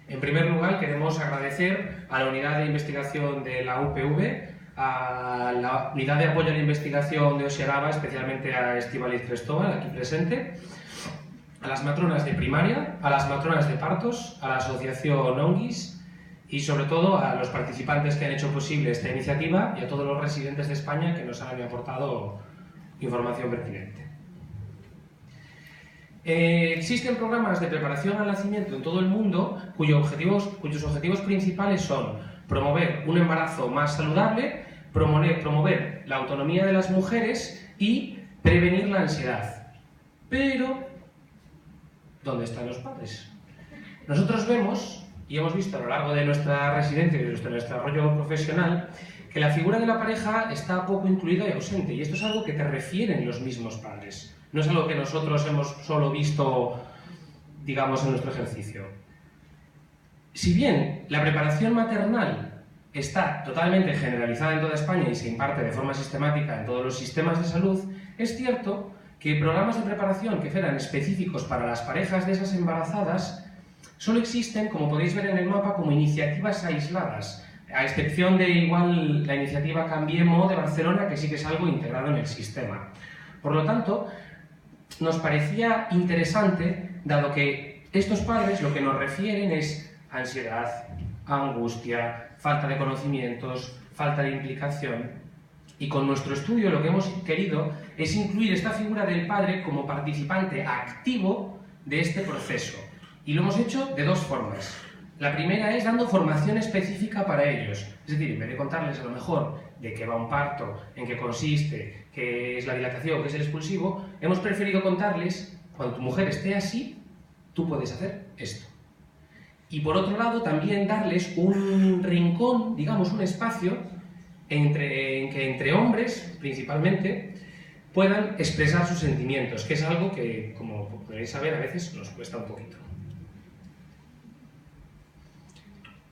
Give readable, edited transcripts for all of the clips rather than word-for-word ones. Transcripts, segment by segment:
En primer lugar, queremos agradecer a la Unidad de Investigación de la UPV, a la Unidad de Apoyo a la Investigación de Oxeraba, especialmente a Estíbaliz Cristóbal, aquí presente, a las matronas de primaria, a las matronas de partos, a la Asociación ONGIS y sobre todo a los participantes que han hecho posible esta iniciativa y a todos los residentes de España que nos han aportado información pertinente. Existen programas de preparación al nacimiento en todo el mundo cuyos objetivos principales son promover un embarazo más saludable, promover la autonomía de las mujeres y prevenir la ansiedad. Pero, ¿dónde están los padres? Nosotros vemos, y hemos visto a lo largo de nuestra residencia y de nuestro desarrollo profesional, que la figura de la pareja está poco incluida y ausente, y esto es algo que te refieren los mismos padres. No es algo que nosotros hemos solo visto, digamos, en nuestro ejercicio. Si bien la preparación maternal está totalmente generalizada en toda España y se imparte de forma sistemática en todos los sistemas de salud, es cierto que programas de preparación que fueran específicos para las parejas de esas embarazadas solo existen, como podéis ver en el mapa, como iniciativas aisladas, a excepción de igual la iniciativa Cambiemo de Barcelona, que sí que es algo integrado en el sistema. Por lo tanto, nos parecía interesante, dado que estos padres lo que nos refieren es ansiedad, angustia, falta de conocimientos, falta de implicación, y con nuestro estudio lo que hemos querido es incluir esta figura del padre como participante activo de este proceso. Y lo hemos hecho de dos formas. La primera es dando formación específica para ellos. Es decir, en vez de contarles a lo mejor de qué va un parto, en qué consiste, qué es la dilatación, qué es el expulsivo, hemos preferido contarles, cuando tu mujer esté así, tú puedes hacer esto. Y por otro lado, también darles un rincón, digamos, un espacio en que entre hombres, principalmente, puedan expresar sus sentimientos, que es algo que, como podréis saber, a veces nos cuesta un poquito.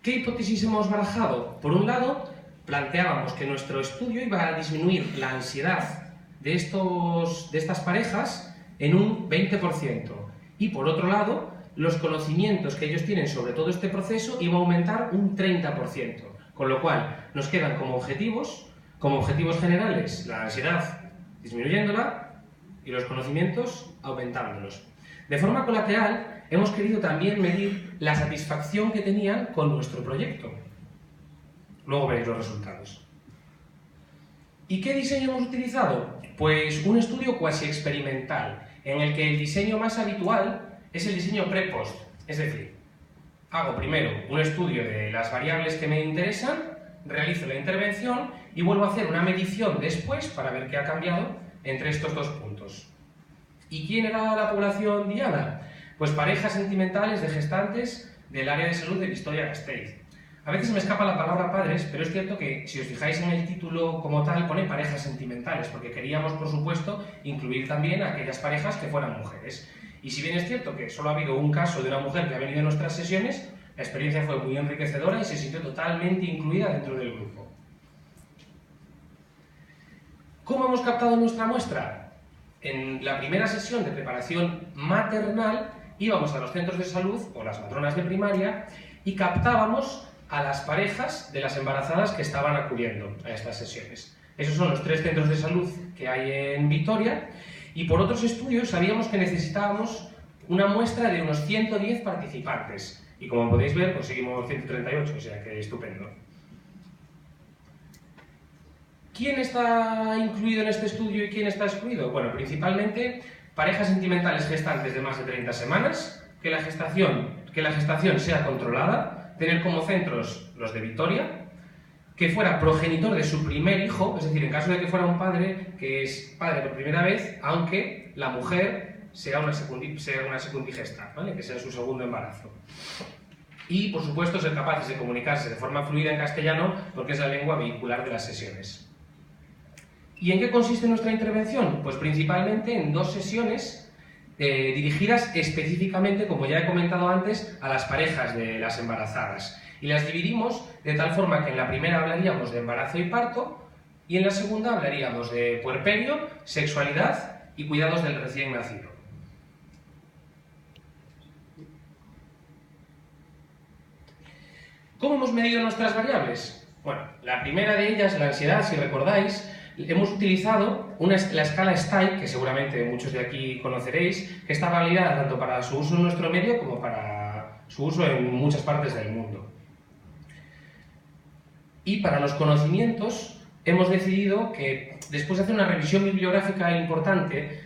¿Qué hipótesis hemos barajado? Por un lado, planteábamos que nuestro estudio iba a disminuir la ansiedad de estas parejas en un 20%. Y por otro lado, los conocimientos que ellos tienen sobre todo este proceso iba a aumentar un 30%. Con lo cual, nos quedan como objetivos generales, la ansiedad disminuyéndola y los conocimientos aumentándolos. De forma colateral, hemos querido también medir la satisfacción que tenían con nuestro proyecto. Luego veréis los resultados. ¿Y qué diseño hemos utilizado? Pues un estudio cuasi experimental, en el que el diseño más habitual es el diseño pre-post. Es decir, hago primero un estudio de las variables que me interesan, realizo la intervención y vuelvo a hacer una medición después para ver qué ha cambiado entre estos dos puntos. ¿Y quién era la población diana? Pues parejas sentimentales de gestantes del área de salud de Vitoria-Gasteiz. A veces me escapa la palabra padres, pero es cierto que si os fijáis en el título como tal pone parejas sentimentales, porque queríamos, por supuesto, incluir también a aquellas parejas que fueran mujeres. Y si bien es cierto que solo ha habido un caso de una mujer que ha venido a nuestras sesiones, la experiencia fue muy enriquecedora y se sintió totalmente incluida dentro del grupo. ¿Cómo hemos captado nuestra muestra? En la primera sesión de preparación maternal íbamos a los centros de salud o las matronas de primaria y captábamos a las parejas de las embarazadas que estaban acudiendo a estas sesiones. Esos son los 3 centros de salud que hay en Vitoria y por otros estudios sabíamos que necesitábamos una muestra de unos 110 participantes y como podéis ver conseguimos 138, o sea que estupendo. ¿Quién está incluido en este estudio y quién está excluido? Bueno, principalmente parejas sentimentales gestantes de más de 30 semanas, que la gestación sea controlada, tener como centros los de Vitoria, que fuera progenitor de su primer hijo, es decir, en caso de que fuera un padre que es padre por primera vez, aunque la mujer sea una secundigesta, ¿vale? Que sea su segundo embarazo. Y, por supuesto, ser capaces de comunicarse de forma fluida en castellano, porque es la lengua vehicular de las sesiones. ¿Y en qué consiste nuestra intervención? Pues principalmente en 2 sesiones dirigidas específicamente, como ya he comentado antes, a las parejas de las embarazadas. Y las dividimos de tal forma que en la primera hablaríamos de embarazo y parto, y en la segunda hablaríamos de puerperio, sexualidad y cuidados del recién nacido. ¿Cómo hemos medido nuestras variables? Bueno, la primera de ellas, la ansiedad, si recordáis, hemos utilizado la escala STAI, que seguramente muchos de aquí conoceréis, que está validada tanto para su uso en nuestro medio como para su uso en muchas partes del mundo. Y para los conocimientos hemos decidido que, después de hacer una revisión bibliográfica importante,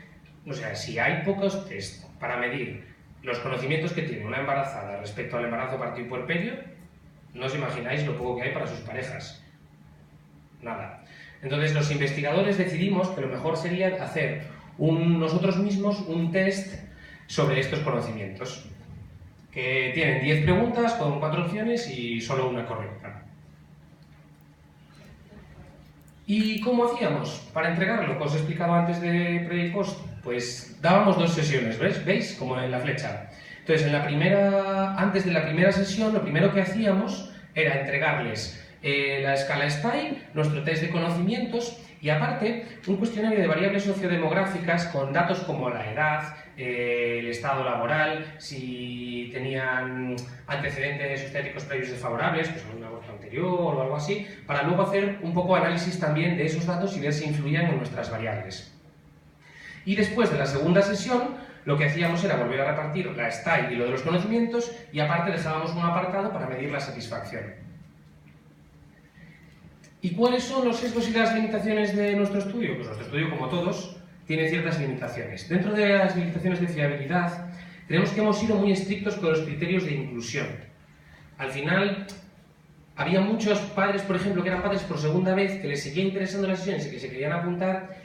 o sea, si hay pocos test para medir los conocimientos que tiene una embarazada respecto al embarazo, parto y puerperio, no os imagináis lo poco que hay para sus parejas. Nada. Entonces los investigadores decidimos que lo mejor sería hacer nosotros mismos un test sobre estos conocimientos, que tienen 10 preguntas con 4 opciones y solo una correcta. ¿Y cómo hacíamos para entregarlo? Como os he explicado antes de pre y post, pues dábamos 2 sesiones, ¿veis? Como en la flecha. Entonces, antes de la primera sesión, lo primero que hacíamos era entregarles la escala STAI, nuestro test de conocimientos y, aparte, un cuestionario de variables sociodemográficas con datos como la edad, el estado laboral, si tenían antecedentes obstétricos previos desfavorables, pues un aborto anterior o algo así, para luego hacer un poco análisis también de esos datos y ver si influían en nuestras variables. Y después de la segunda sesión, lo que hacíamos era volver a repartir la STAI y lo de los conocimientos y, aparte, dejábamos un apartado para medir la satisfacción. ¿Y cuáles son los sesgos y las limitaciones de nuestro estudio? Pues nuestro estudio, como todos, tiene ciertas limitaciones. Dentro de las limitaciones de fiabilidad, tenemos que hemos sido muy estrictos con los criterios de inclusión. Al final, había muchos padres, por ejemplo, que eran padres por segunda vez, que les seguía interesando las sesiones y que se querían apuntar,